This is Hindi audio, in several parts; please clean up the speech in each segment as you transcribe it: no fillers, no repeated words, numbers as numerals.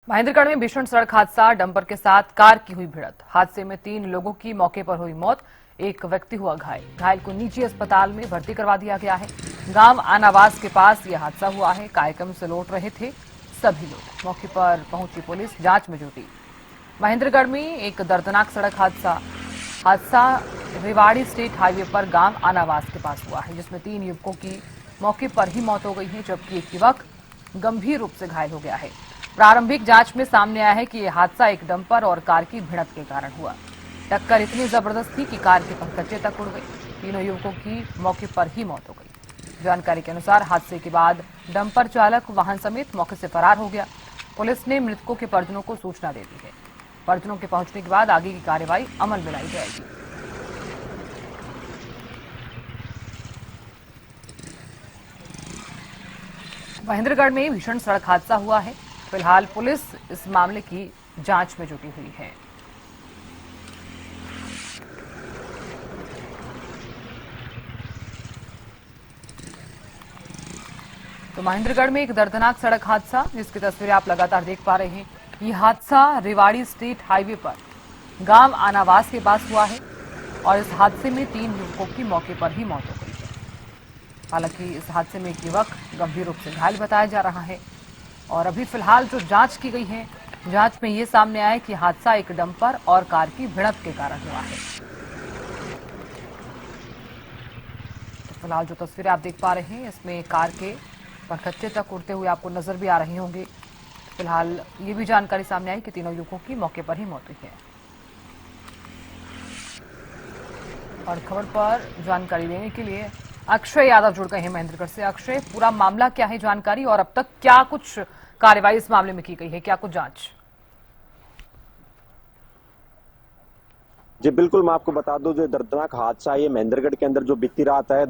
महेंद्रगढ़ में भीषण सड़क हादसा, डंपर के साथ कार की हुई भिड़ंत। हादसे में 3 लोगों की मौके पर हुई मौत, एक व्यक्ति हुआ घायल। घायल को निजी अस्पताल में भर्ती करवा दिया गया है। गांव आनावास के पास यह हादसा हुआ है। कार्यक्रम से लौट रहे थे सभी लोग। मौके पर पहुंची पुलिस जांच में जुटी। महेंद्रगढ़ में एक दर्दनाक सड़क हादसा रेवाड़ी स्टेट हाईवे पर गांव आनावास के पास हुआ है, जिसमें 3 युवकों की मौके पर ही मौत हो गई है, जबकि एक युवक गंभीर रूप से घायल हो गया है। प्रारंभिक जांच में सामने आया है कि यह हादसा एक डंपर और कार की भिड़ंत के कारण हुआ। टक्कर इतनी जबरदस्त थी कि कार के पंखच्चे तक उड़ गई। तीनों युवकों की मौके पर ही मौत हो गई। जानकारी के अनुसार हादसे के बाद डंपर चालक वाहन समेत मौके से फरार हो गया। पुलिस ने मृतकों के परिजनों को सूचना दे दी है। परिजनों के पहुंचने के बाद आगे की कार्रवाई अमल में लाई जाएगी। महेंद्रगढ़ में भीषण सड़क हादसा हुआ है। फिलहाल पुलिस इस मामले की जांच में जुटी हुई है। तो महेंद्रगढ़ में एक दर्दनाक सड़क हादसा, जिसकी तस्वीरें आप लगातार देख पा रहे हैं। यह हादसा रेवाड़ी स्टेट हाईवे पर गांव आनावास के पास हुआ है और इस हादसे में 3 युवकों की मौके पर ही मौत हो गई है। हालांकि इस हादसे में एक युवक गंभीर रूप से घायल बताया जा रहा है और अभी फिलहाल जो जांच की गई है, जांच में ये सामने आया कि हादसा एक डंपर और कार की भिड़ंत के कारण हुआ है। तो फिलहाल जो तस्वीरें आप देख पा रहे हैं, इसमें कार के पंखच्चे तक उड़ते हुए आपको नजर भी आ रहे होंगे। फिलहाल ये भी जानकारी सामने आई कि तीनों युवकों की मौके पर ही मौत हुई है। और खबर पर जानकारी देने के लिए अक्षय यादव जुड़ गए हैं महेंद्रगढ़ से। अक्षय, पूरा मामला क्या है, जानकारी, और अब तक क्या कुछ कार्रवाई इस मामले में की गई है, क्या कुछ जांच? जी बिल्कुल, मैं आपको बता दूं, जो दर्दनाक हादसा है ये महेंद्रगढ़ के अंदर जो बीती रात है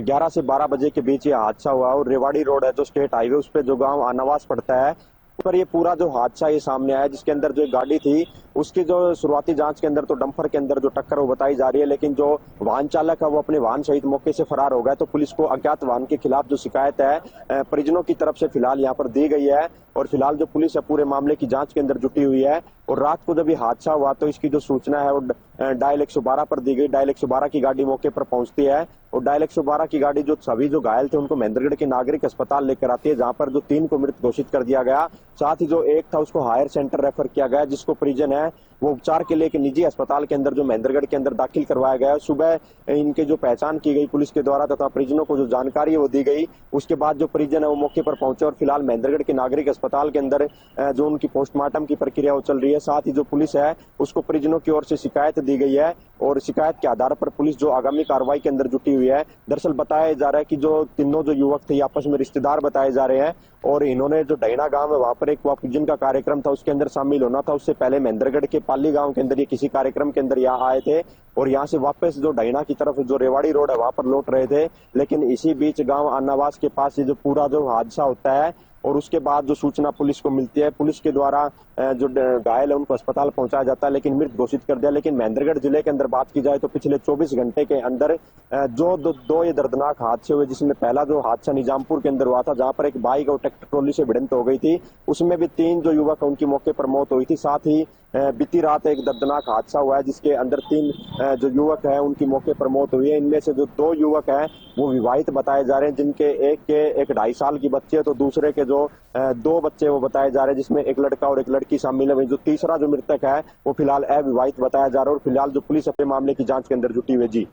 11 से 12 बजे के बीच ये हादसा हुआ और रेवाड़ी रोड है जो स्टेट हाईवे, उस पे जो गांव आनावास पड़ता है पर ये पूरा जो हादसा ये सामने आया, जिसके अंदर जो गाड़ी थी उसकी जो शुरुआती जांच के अंदर तो डंपर के अंदर जो टक्कर वो बताई जा रही है, लेकिन जो वाहन चालक है वो अपने वाहन सहित मौके से फरार हो गया। तो पुलिस को अज्ञात वाहन के खिलाफ जो शिकायत है परिजनों की तरफ से फिलहाल यहाँ पर दी गई है और फिलहाल जो पुलिस है पूरे मामले की जांच के अंदर जुटी हुई है। और रात को जब ये हादसा हुआ तो इसकी जो सूचना है वो डायल 112 पर दी गई। डायल 112 की गाड़ी मौके पर पहुंचती है और डायल 112 की गाड़ी जो सभी जो घायल थे उनको महेंद्रगढ़ के नागरिक अस्पताल लेकर आती है, जहां पर जो 3 को मृत घोषित कर दिया गया। साथ ही जो एक था उसको हायर सेंटर रेफर किया गया, जिसको परिजन है वो उपचार के लिए एक निजी अस्पताल के अंदर जो महेंद्रगढ़ के अंदर दाखिल करवाया गया। सुबह इनके जो पहचान की गई पुलिस के द्वारा तथा परिजनों को जो जानकारी है वो दी गई। उसके बाद जो परिजन है वो मौके पर पहुंचे और फिलहाल महेंद्रगढ़ के नागरिक अस्पताल के अंदर जो उनकी पोस्टमार्टम की प्रक्रिया वो चल रही है। साथ ही जो पुलिस है उसको परिजनों की ओर से शिकायत दी गई है और शिकायत के आधार पर पुलिस जो आगामी कार्रवाई के अंदर जुटी हुई है। दरअसल बताया जा रहा है कि जो तीनों जो युवक थे आपस में रिश्तेदार बताए जा रहे हैं और इन्होंने जो डैना गांव है वहां पर एक पूजन का कार्यक्रम था, उसके अंदर शामिल होना था। उससे पहले महेंद्रगढ़ के पाली गांव के अंदर ये किसी कार्यक्रम के अंदर यहाँ आए थे और यहाँ से वापस जो डैना की तरफ जो रेवाड़ी रोड है वहां पर लौट रहे थे। लेकिन इसी बीच गांव आनावास के पास ये जो पूरा जो हादसा होता है और उसके बाद जो सूचना पुलिस को मिलती है, पुलिस के द्वारा जो घायल है उनको अस्पताल पहुंचाया जाता है लेकिन मृत घोषित कर दिया। लेकिन महेंद्रगढ़ जिले के अंदर बात की जाए तो पिछले 24 घंटे के अंदर जो दो ये दर्दनाक हादसे हुए, जिसमें पहला जो हादसा निजामपुर के अंदर हुआ था जहां पर एक बाइक और ट्रैक्टर ट्रॉली से भिड़ंत हो गई थी, उसमें भी 3 जो युवक है उनकी मौके पर मौत हुई थी। साथ ही बीती रात एक दर्दनाक हादसा हुआ है जिसके अंदर 3 जो युवक है उनकी मौके पर मौत हुई है। इनमें से जो 2 युवक हैं वो विवाहित बताए जा रहे हैं, जिनके एक के 1.5 साल की बच्ची है तो दूसरे के जो 2 बच्चे वो बताए जा रहे हैं, जिसमें एक लड़का और एक लड़की शामिल है। जो तीसरा जो मृतक है वो फिलहाल अविवाहित बताया जा रहा है और फिलहाल जो पुलिस अपने मामले की जांच के अंदर जुटी हुई है। जी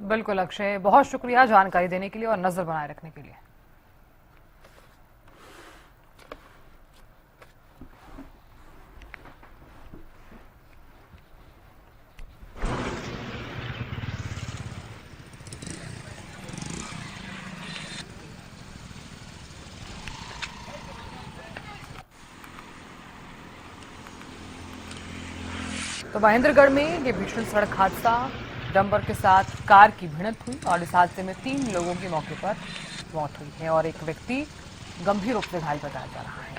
बिल्कुल अक्षय, बहुत शुक्रिया जानकारी देने के लिए और नजर बनाए रखने के लिए। तो महेंद्रगढ़ में ये भीषण सड़क हादसा, डंपर के साथ कार की भिड़ंत हुई और इस हादसे में 3 लोगों की मौके पर मौत हुई है और एक व्यक्ति गंभीर रूप से घायल बताया जा रहा है।